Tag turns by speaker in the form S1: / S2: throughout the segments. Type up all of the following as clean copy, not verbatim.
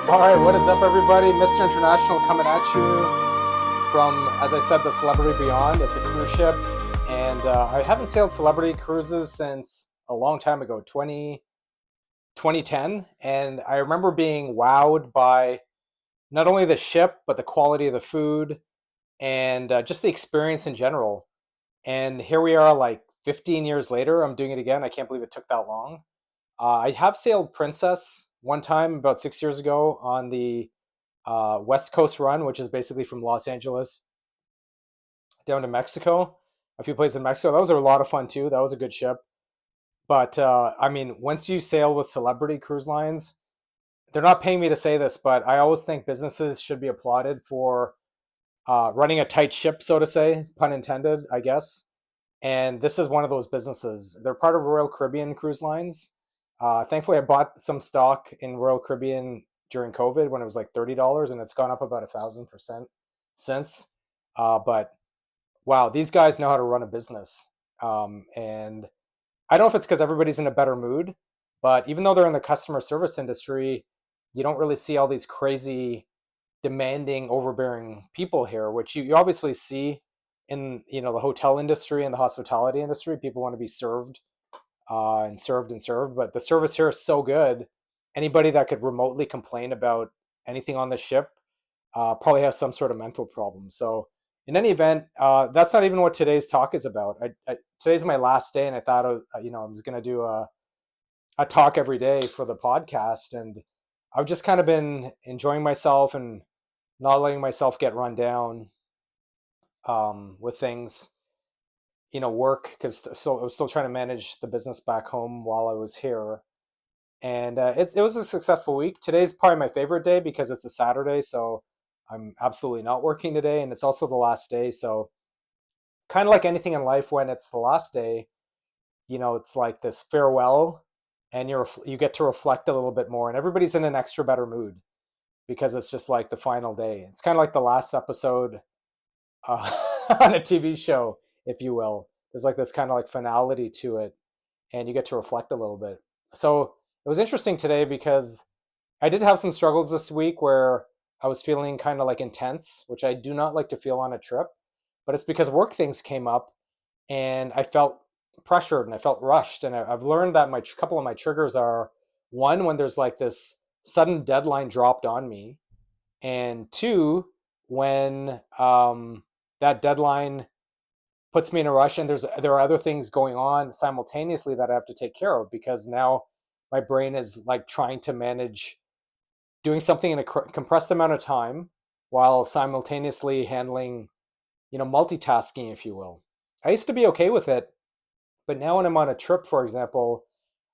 S1: All right, what is up, everybody? Mr. International coming at you from, as I said, the Celebrity Beyond. It's a cruise ship, and I haven't sailed celebrity cruises since a long time ago, 2010. And I remember being wowed by not only the ship, but the quality of the food and just the experience in general. And here we are, like 15 years later, I'm doing it again. I can't believe it took that long. I have sailed Princess one time about 6 years ago on the West Coast run, which is basically from Los Angeles down to Mexico, a few places in Mexico. That was a lot of fun too. That was a good ship. But I mean, once you sail with celebrity cruise lines, they're not paying me to say this, but I always think businesses should be applauded for running a tight ship, so to say, pun intended, I guess. And this is one of those businesses. They're part of Royal Caribbean Cruise Lines. Thankfully, I bought some stock in Royal Caribbean during COVID when it was like $30, and it's gone up about 1,000% since. But wow, these guys know how to run a business. And I don't know if it's because everybody's in a better mood, but even though they're in the customer service industry, you don't really see all these crazy, demanding, overbearing people here, which you obviously see in the hotel industry and the hospitality industry. People want to be served and served and served, but the service here is so good. Anybody that could remotely complain about anything on the ship probably has some sort of mental problem. So, in any event, that's not even what today's talk is about. Today's my last day, and I thought I was going to do a talk every day for the podcast, and I've just kind of been enjoying myself and not letting myself get run down with things, work, because I was still trying to manage the business back home while I was here. And it was a successful week. Today's probably my favorite day because it's a Saturday, so I'm absolutely not working today, and it's also the last day. So kind of like anything in life, when it's the last day, it's like this farewell, and you get to reflect a little bit more, and everybody's in an extra better mood because it's just like the final day. It's kind of like the last episode on a TV show, if you will. There's like this kind of like finality to it, and you get to reflect a little bit. So it was interesting today because I did have some struggles this week where I was feeling kind of like intense, which I do not like to feel on a trip, but it's because work things came up and I felt pressured and I felt rushed. And I've learned that my couple of my triggers are, one, when there's like this sudden deadline dropped on me, and two, when that deadline puts me in a rush and there are other things going on simultaneously that I have to take care of, because now my brain is like trying to manage doing something in a compressed amount of time while simultaneously handling, multitasking, if you will. I used to be okay with it, but now when I'm on a trip, for example,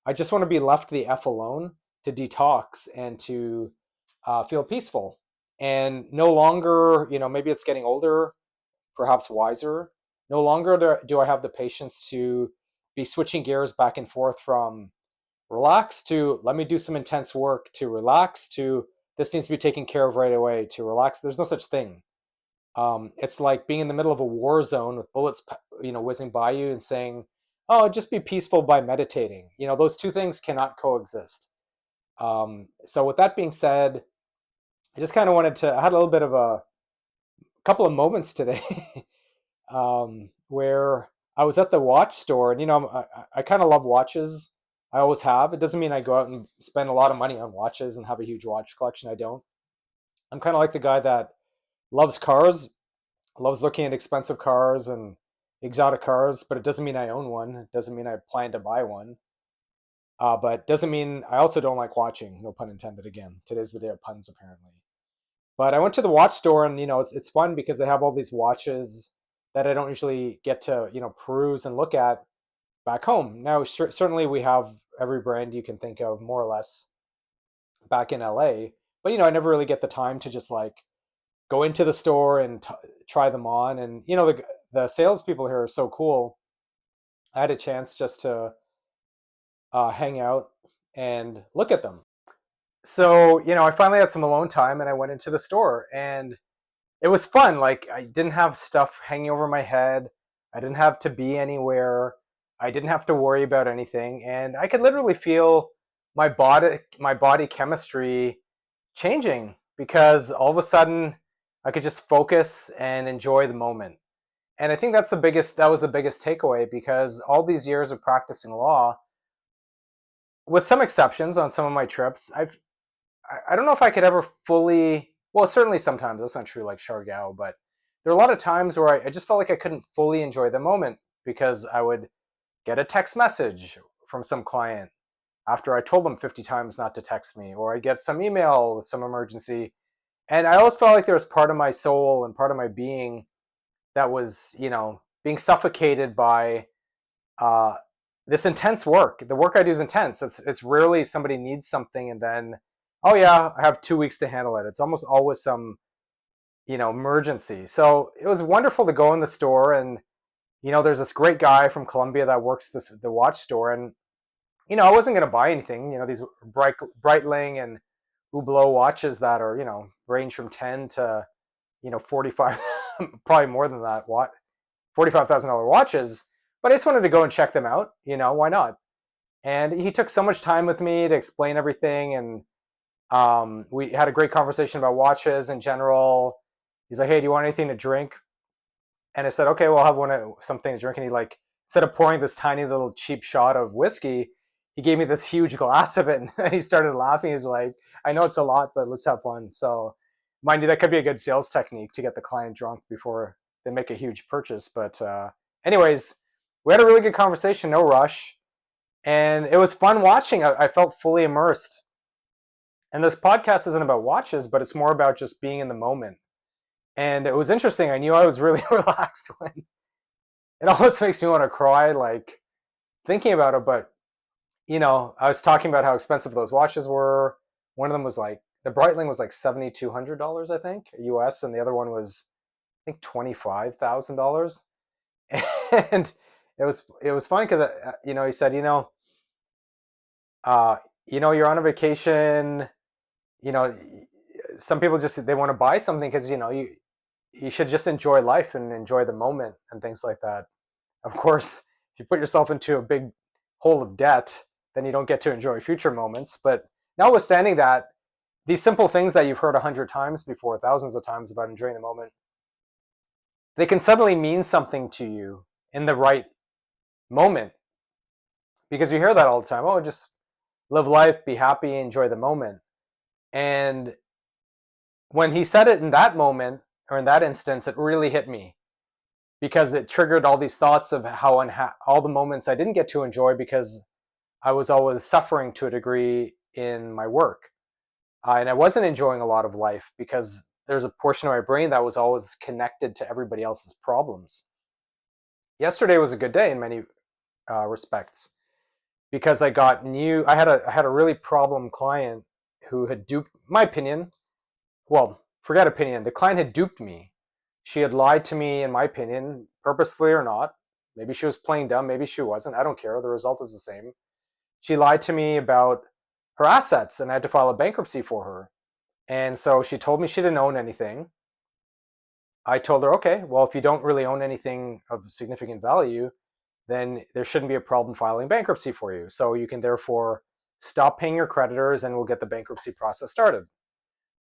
S1: I just want to be left the F alone to detox and to feel peaceful. And no longer, maybe it's getting older, perhaps wiser. No longer do I have the patience to be switching gears back and forth from relax to let me do some intense work to relax to this needs to be taken care of right away to relax. There's no such thing. It's like being in the middle of a war zone with bullets, whizzing by you and saying, "Oh, just be peaceful by meditating." Those two things cannot coexist. So with that being said, I just kind of I had a little bit of a couple of moments today where I was at the watch store, and I kind of love watches. I always have. It doesn't mean I go out and spend a lot of money on watches and have a huge watch collection. I don't. I'm kind of like the guy that loves cars, loves looking at expensive cars and exotic cars, but it doesn't mean I own one. It doesn't mean I plan to buy one. But doesn't mean I also don't like watching. No pun intended. Again, today's the day of puns, apparently. But I went to the watch store, and it's fun because they have all these watches that I don't usually get to peruse and look at back home. Now, certainly we have every brand you can think of, more or less, back in LA. But I never really get the time to just like go into the store and try them on. And the salespeople here are so cool. I had a chance just to hang out and look at them. So I finally had some alone time, and I went into the store, and it was fun. Like, I didn't have stuff hanging over my head. I didn't have to be anywhere. I didn't have to worry about anything, and I could literally feel my body chemistry changing because all of a sudden I could just focus and enjoy the moment. And I think that was the biggest takeaway, because all these years of practicing law, with some exceptions on some of my trips, I don't know if I could ever fully, well, certainly sometimes, that's not true like Shargao, but there are a lot of times where I just felt like I couldn't fully enjoy the moment because I would get a text message from some client after I told them 50 times not to text me, or I'd get some email with some emergency. And I always felt like there was part of my soul and part of my being that was, being suffocated by uh, this intense work. The work I do is intense. It's rarely somebody needs something and then, oh yeah, I have 2 weeks to handle it. It's almost always some, emergency. So it was wonderful to go in the store, and there's this great guy from Colombia that works the watch store, and I wasn't going to buy anything. These Breitling and Hublot watches that are, range from 10 to 45, probably more than that, $45,000 watches. But I just wanted to go and check them out. Why not? And he took so much time with me to explain everything, and we had a great conversation about watches in general. He's like, "Hey, do you want anything to drink?" And I said, "Okay, well, I'll have something to drink." And he, like, instead of pouring this tiny little cheap shot of whiskey, he gave me this huge glass of it, and he started laughing. He's like, "I know it's a lot, but let's have fun." So, mind you, that could be a good sales technique to get the client drunk before they make a huge purchase. But anyways, we had a really good conversation, no rush, and it was fun watching. I felt fully immersed. And this podcast isn't about watches, but it's more about just being in the moment. And it was interesting. I knew I was really relaxed when it almost makes me want to cry, like, thinking about it. But I was talking about how expensive those watches were. One of them was like, the Breitling was like $7,200, I think, US, and the other one was, I think, $25,000. And it was funny because he said, uh, you're on a vacation. You know, some people just, they want to buy something because you should just enjoy life and enjoy the moment and things like that. Of course, if you put yourself into a big hole of debt, then you don't get to enjoy future moments. But notwithstanding that, these simple things that you've heard 100 times before, thousands of times, about enjoying the moment, they can suddenly mean something to you in the right moment, because you hear that all the time. Oh, just live life, be happy, enjoy the moment. And when he said it in that moment, or in that instance, it really hit me, because it triggered all these thoughts of how all the moments I didn't get to enjoy because I was always suffering to a degree in my work. And I wasn't enjoying a lot of life because there's a portion of my brain that was always connected to everybody else's problems. Yesterday was a good day in many respects, because I had a really problem client who had duped, my opinion, well, forget opinion, the client had duped me. She had lied to me, in my opinion, purposefully or not. Maybe she was playing dumb, maybe she wasn't. I don't care. The result is the same. She lied to me about her assets, and I had to file a bankruptcy for her. And so she told me she didn't own anything. I told her, okay, well, if you don't really own anything of significant value, then there shouldn't be a problem filing bankruptcy for you. So you can therefore stop paying your creditors and we'll get the bankruptcy process started.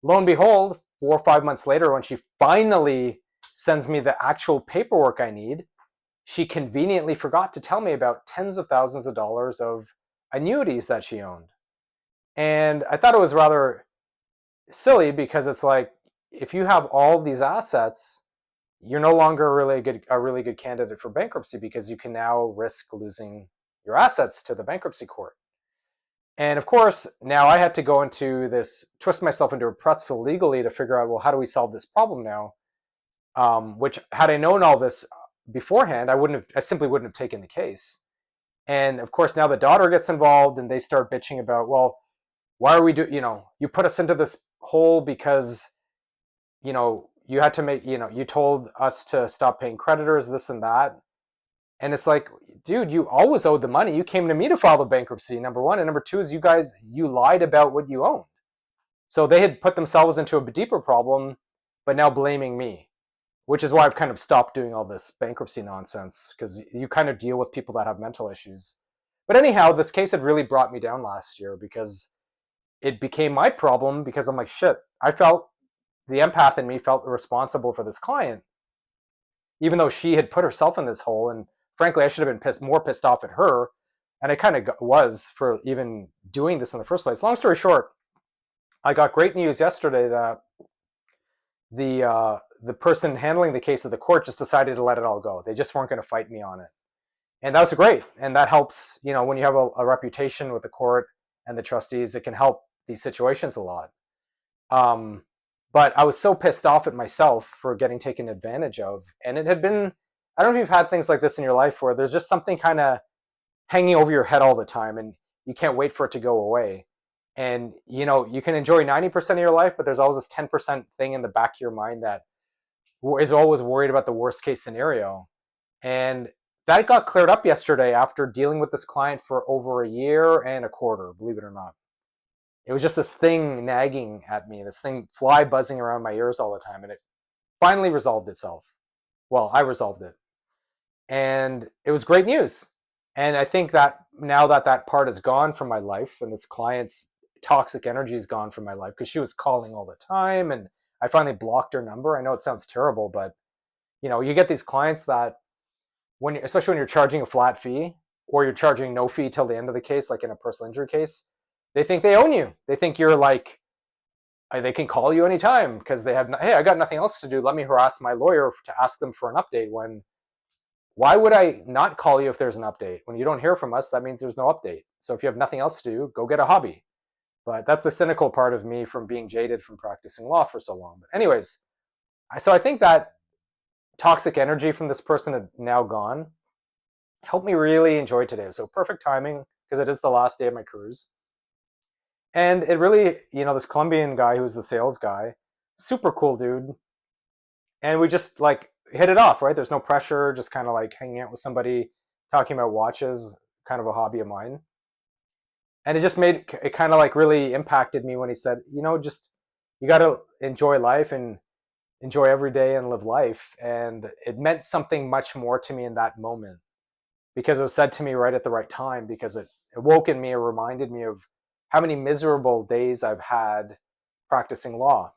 S1: Lo and behold, 4 or 5 months later, when she finally sends me the actual paperwork I need, she conveniently forgot to tell me about tens of thousands of dollars of annuities that she owned. And I thought it was rather silly, because it's like, if you have all these assets, you're no longer a really good candidate for bankruptcy, because you can now risk losing your assets to the bankruptcy court. And of course, now I had to go into this, twist myself into a pretzel legally to figure out, well, how do we solve this problem now? Which, had I known all this beforehand, I simply wouldn't have taken the case. And of course, now the daughter gets involved, and they start bitching about, well, why are we you put us into this hole because, you had to you told us to stop paying creditors, this and that. And it's like, dude, you always owed the money. You came to me to file the bankruptcy, number one. And number two is, you lied about what you owned. So they had put themselves into a deeper problem, but now blaming me, which is why I've kind of stopped doing all this bankruptcy nonsense, because you kind of deal with people that have mental issues. But anyhow, this case had really brought me down last year, because it became my problem because I'm like, shit, I felt the empath in me felt responsible for this client, even though she had put herself in this hole. And frankly, I should have been more pissed off at her. And I kind of was for even doing this in the first place. Long story short, I got great news yesterday that the person handling the case of the court just decided to let it all go. They just weren't going to fight me on it. And that was great. And that helps, when you have a reputation with the court and the trustees, it can help these situations a lot. But I was so pissed off at myself for getting taken advantage of. And it had been, I don't know if you've had things like this in your life where there's just something kind of hanging over your head all the time and you can't wait for it to go away. And, you can enjoy 90% of your life, but there's always this 10% thing in the back of your mind that is always worried about the worst case scenario. And that got cleared up yesterday after dealing with this client for over a year and a quarter, believe it or not. It was just this thing nagging at me, this thing fly buzzing around my ears all the time. And it finally resolved itself. Well, I resolved it. And it was great news. And I think that now that part is gone from my life and this client's toxic energy is gone from my life because she was calling all the time and I finally blocked her number. I know it sounds terrible, but you get these clients that especially when you're charging a flat fee or you're charging no fee till the end of the case, like in a personal injury case, they think they own you. They think you're like, they can call you anytime because they have, hey, I got nothing else to do. Let me harass my lawyer to ask them for an update. Why would I not call you if there's an update? When you don't hear from us, that means there's no update. So if you have nothing else to do, go get a hobby. But that's the cynical part of me from being jaded from practicing law for so long. But anyways, so I think that toxic energy from this person had now gone. Helped me really enjoy today. So perfect timing because it is the last day of my cruise. And it really, this Colombian guy who's the sales guy, super cool dude. And we just like hit it off, right? There's no pressure, just kind of like hanging out with somebody, talking about watches, kind of a hobby of mine. And it just made it kind of like really impacted me when he said, just you got to enjoy life and enjoy every day and live life. And it meant something much more to me in that moment because it was said to me right at the right time because it woke in me or reminded me of how many miserable days I've had practicing law.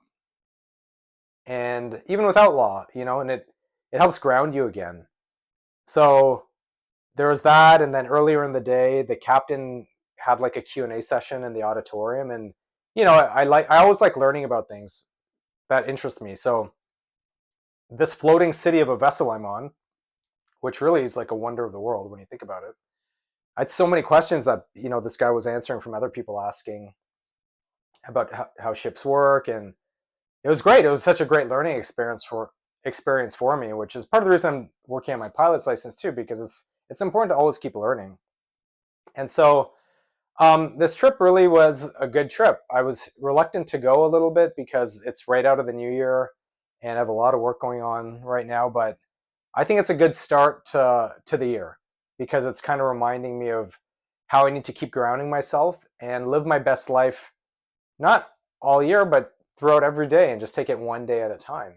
S1: And even without law, and it helps ground you again. So there was that. And then earlier in the day, the captain had like a Q&A session in the auditorium. And, I always like learning about things that interest me. So this floating city of a vessel I'm on, which really is like a wonder of the world when you think about it. I had so many questions that, this guy was answering from other people asking about how ships work. And it was great. It was such a great learning experience for me, which is part of the reason I'm working on my pilot's license too, because it's important to always keep learning. And so this trip really was a good trip. I was reluctant to go a little bit because it's right out of the new year and I have a lot of work going on right now, but I think it's a good start to the year because it's kind of reminding me of how I need to keep grounding myself and live my best life, not all year, but throughout every day and just take it one day at a time.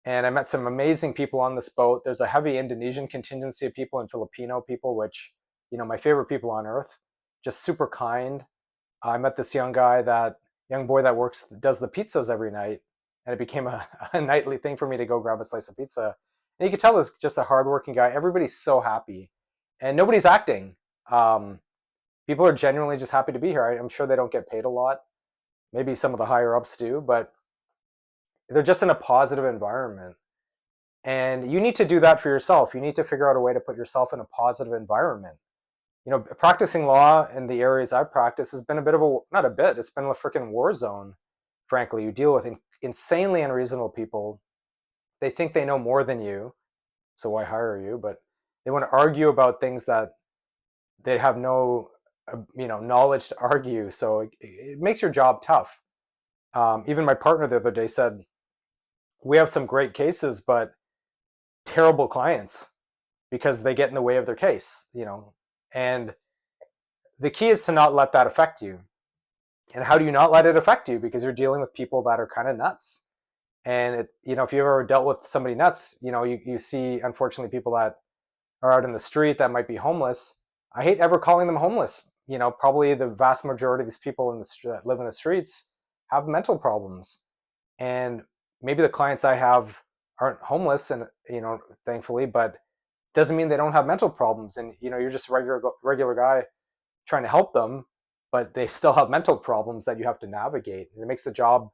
S1: And I met some amazing people on this boat. There's a heavy Indonesian contingency of people and Filipino people, which, my favorite people on earth, just super kind. I met this young boy that does the pizzas every night. And it became a nightly thing for me to go grab a slice of pizza. And you can tell it's just a hardworking guy. Everybody's so happy and nobody's acting. People are genuinely just happy to be here. I'm sure they don't get paid a lot. Maybe some of the higher ups do, but they're just in a positive environment. And you need to do that for yourself. You need to figure out a way to put yourself in a positive environment. Practicing law in the areas I've practiced has been it's been a freaking war zone, frankly. You deal with insanely unreasonable people. They think they know more than you, so why hire you? But they want to argue about things that they have no, knowledge to argue. So it makes your job tough. Even my partner the other day said, we have some great cases, but terrible clients because they get in the way of their case, and the key is to not let that affect you. And how do you not let it affect you? Because you're dealing with people that are kind of nuts. And if you've ever dealt with somebody nuts, you see, unfortunately, people that are out in the street that might be homeless. I hate ever calling them homeless probably the vast majority of these people that live in the streets have mental problems. And maybe the clients I have aren't homeless, and thankfully, but doesn't mean they don't have mental problems. And you're just a regular guy trying to help them, but they still have mental problems that you have to navigate, and it makes the job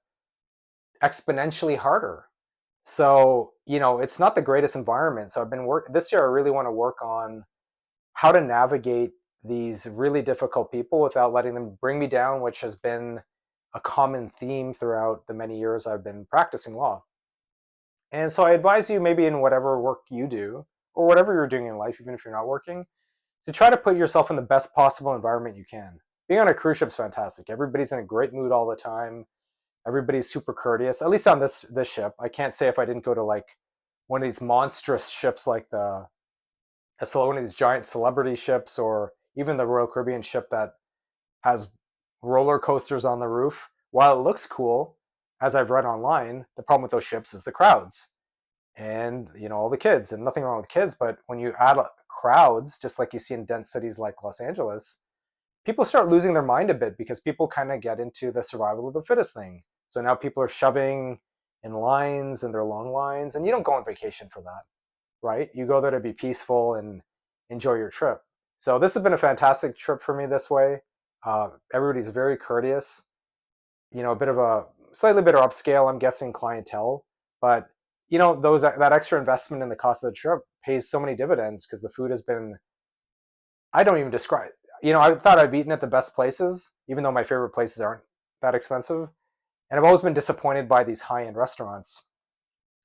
S1: exponentially harder. So, it's not the greatest environment. So this year I really want to work on how to navigate these really difficult people without letting them bring me down, which has been a common theme throughout the many years I've been practicing law. And so I advise you, maybe in whatever work you do or whatever you're doing in life, even if you're not working, to try to put yourself in the best possible environment you can. Being on a cruise ship is fantastic. Everybody's in a great mood all the time. Everybody's super courteous, at least on this ship. I can't say if I didn't go to like one of these monstrous ships like one of these giant celebrity ships, or even the Royal Caribbean ship that has roller coasters on the roof. While it looks cool, as I've read online, the problem with those ships is the crowds and all the kids. And nothing wrong with kids, but when you add crowds, just like you see in dense cities like Los Angeles, people start losing their mind a bit because people kind of get into the survival of the fittest thing. So now people are shoving in lines, and they're long lines, and you don't go on vacation for that, right? You go there to be peaceful and enjoy your trip. So this has been a fantastic trip for me this way. Everybody's very courteous, a bit of a slightly better upscale, I'm guessing, clientele, but that extra investment in the cost of the trip pays so many dividends because the food has been, I don't even describe, I thought I've eaten at the best places, even though my favorite places aren't that expensive. And I've always been disappointed by these high-end restaurants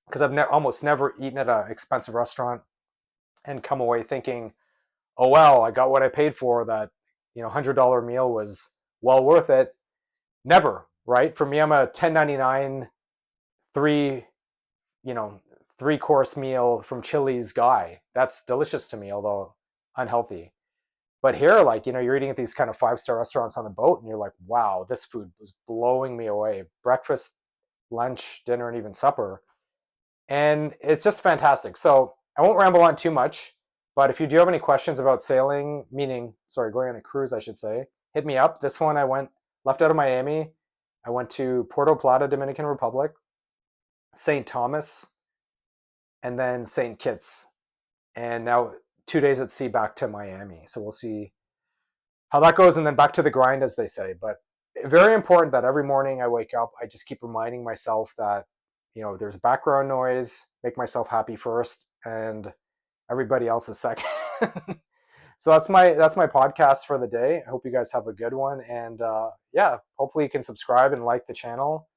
S1: because I've almost never eaten at an expensive restaurant and come away thinking, oh, well, I got what I paid for. That, $100 meal was well worth it. Never, right? For me, I'm a $10.99, three-course meal from Chili's guy. That's delicious to me, although unhealthy. But here, you're eating at these kind of 5-star restaurants on the boat, and you're like, wow, this food was blowing me away. Breakfast, lunch, dinner, and even supper. And it's just fantastic. So I won't ramble on too much, but if you do have any questions about sailing, going on a cruise, I should say, hit me up. This one left out of Miami. I went to Puerto Plata, Dominican Republic, St. Thomas, and then St. Kitts. And now 2 days at sea back to Miami. So we'll see how that goes, and then back to the grind, as they say. But very important that every morning I wake up, I just keep reminding myself that, there's background noise, make myself happy first, and everybody else is second. So that's my podcast for the day. I hope you guys have a good one. And hopefully you can subscribe and like the channel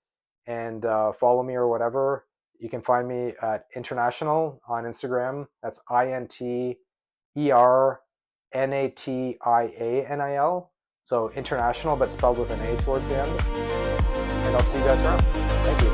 S1: and follow me or whatever. You can find me at Internatianil on Instagram. That's INTERNATIANIL. So International, but spelled with an A towards the end. And I'll see you guys around. Thank you.